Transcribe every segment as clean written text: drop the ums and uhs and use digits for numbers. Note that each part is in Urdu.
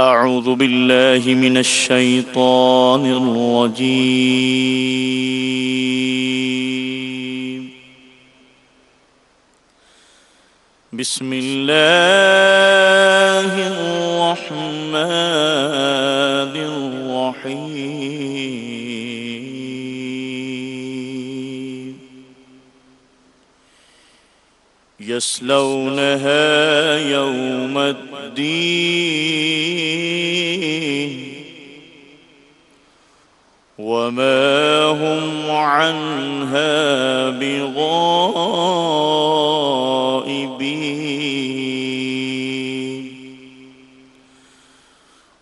أعوذ بالله من الشيطان الرجيم. بسم الله الرحمن الرحيم. يصلونها يوم الدين وما هم عنها بغائبين.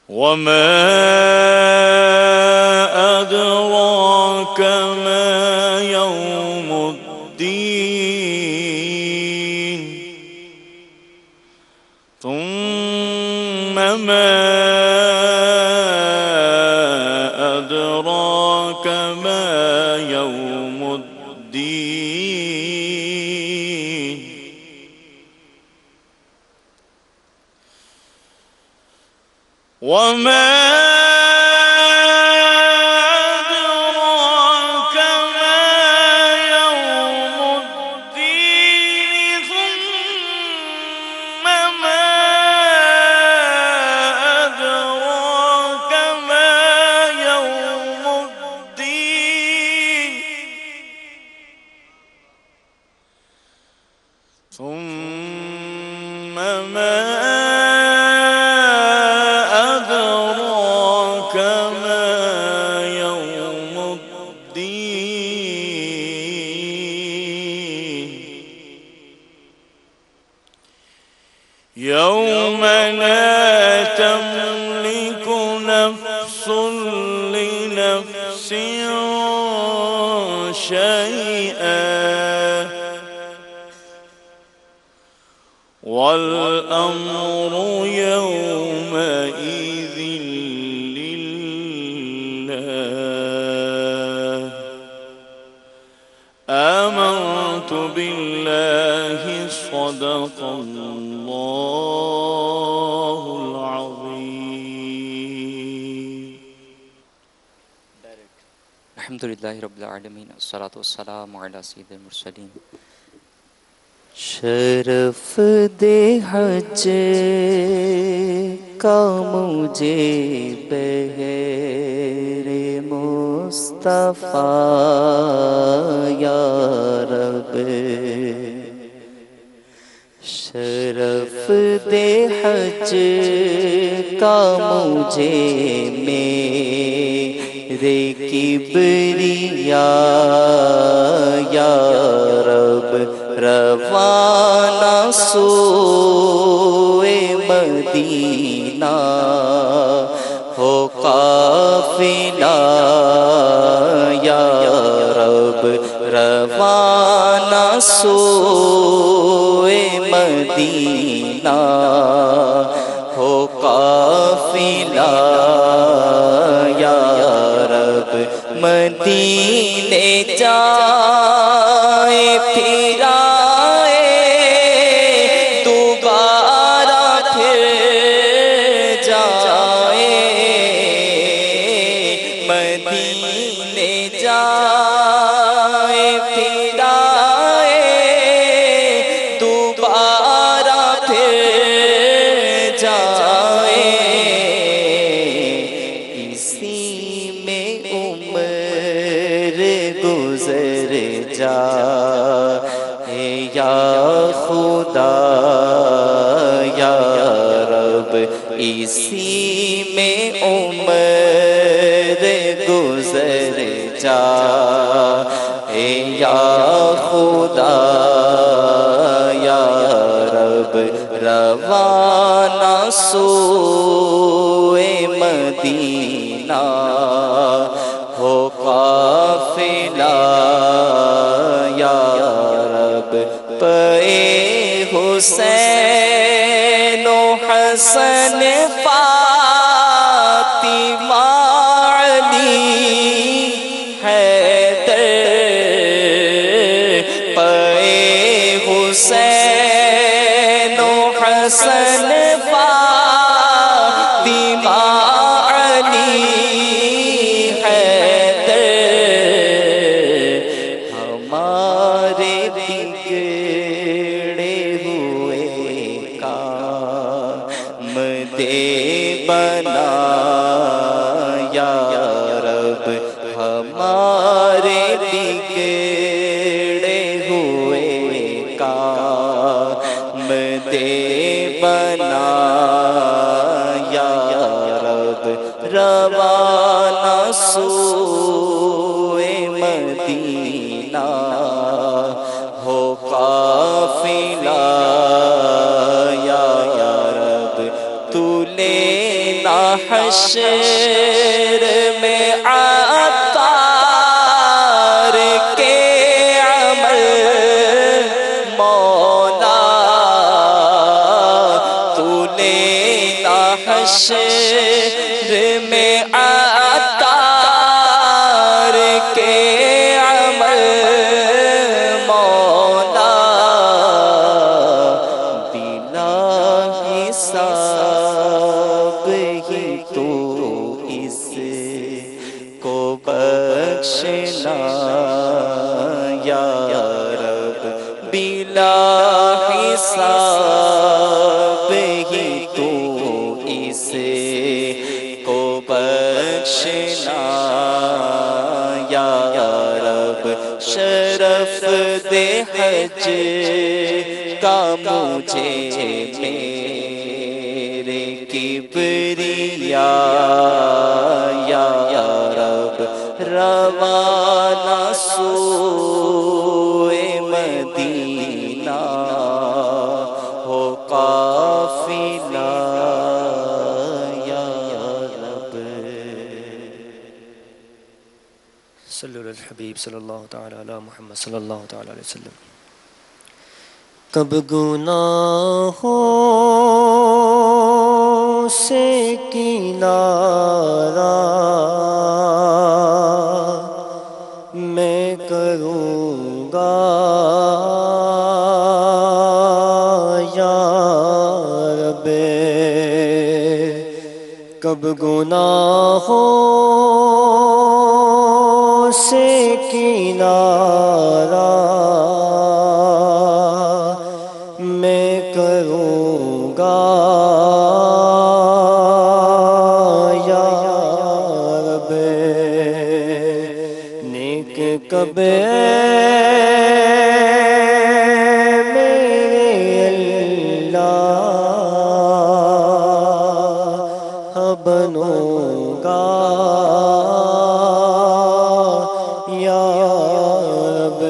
وما أدراك ما يوم الدين. ثم ما أدراك ما يوم الدين. وما أدراك ما يوم الدين. ثم ما أدراك ما يوم الدين. ثم ما أدراك ما يوم الدين. يوم لا تملك نفس لنفس شيئا والأمر يومئذ لله. آمنت بالله صدق الله العظيم. الحمدللہ رب العالمین، الصلاۃ والسلام علی سید المرسلین. شرف دے حج کا مجھے بغیر مصطفیٰ یا رب. شرف دے حج کا مجھے میرے کبریا یا رب. روانہ سوئے مدینہ ہو قافلہ یا رب. روانہ سوئے مدینہ ہو قافلہ یا رب. مدینے جائے پھر آئے دوبارہ پھر جائے. مدینے جائے پھر آئے دوبارہ پھر جائے. اسی میں عمر گزر جائے یا خدا یا رب. اسی میں عمر گزر جائے یا خدا یا رب. روانہ سوئے مدینہ ہو قافلہ یا رب. پے حسین و حسن فاطمہ علی حیدر. پے حسین و حسن فاطمہ بنا یا رب ہمارے بگڑے ہوئے کام دے بنا یا رب روانہ سوئے مدینہ ہو قافلہ یا رب تو لینا حشر میں عطار کے عمل مولا تو لینا حشر میں عطار کے عمل مولا بلا حساب ہی تو اس کو بخشنا یا رب بلا حساب ہی تو اس کو بخشنا یا رب شرف دے حج کا مجھے میرے کبریا یا رب روانہ سوئے مدینہ ہو قافلہ یا رب صلی اللہ الحبیب صلی اللہ تعالی علی محمد صلی اللہ تعالی علیہ وسلم. کب گناہوں سے کنارہ میں کروں گا یا رب کب گناہوں سے کنارہ میں کروں گا یا رب نیک کب میرے اللہ بنوں گا یا رب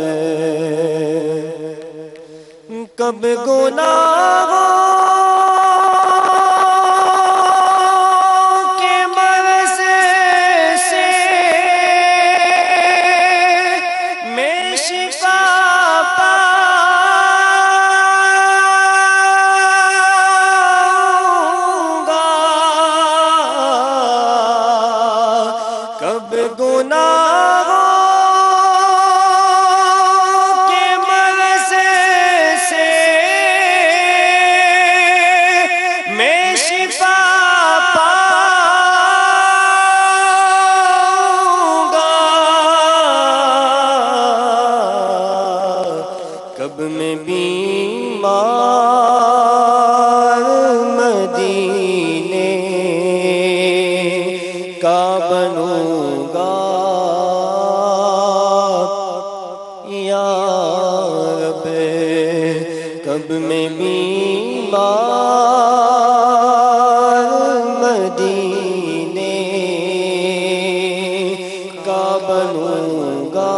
کب گناہوں کے مرض سے میں شفا پاؤں گا کب گناہوں کے مرض سے میں شفا پاؤں گا کب میں بیمار مدینے کا بنوں گا یا رب کب میں بیمار مدینے کا بنوں گا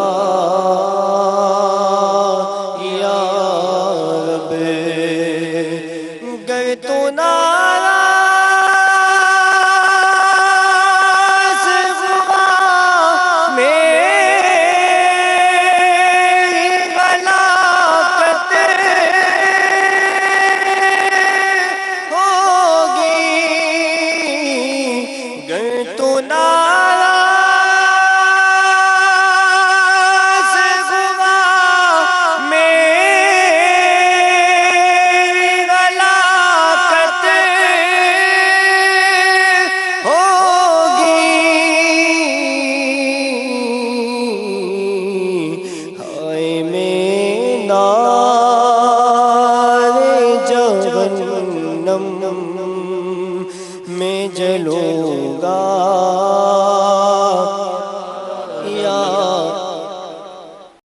یا رب گر تو ناراض ہوا میری ہلاکت ہوگی گر تو ناراض ہوا میری ہلاکت ہوگی ہائے میں نار جہنم ہوگا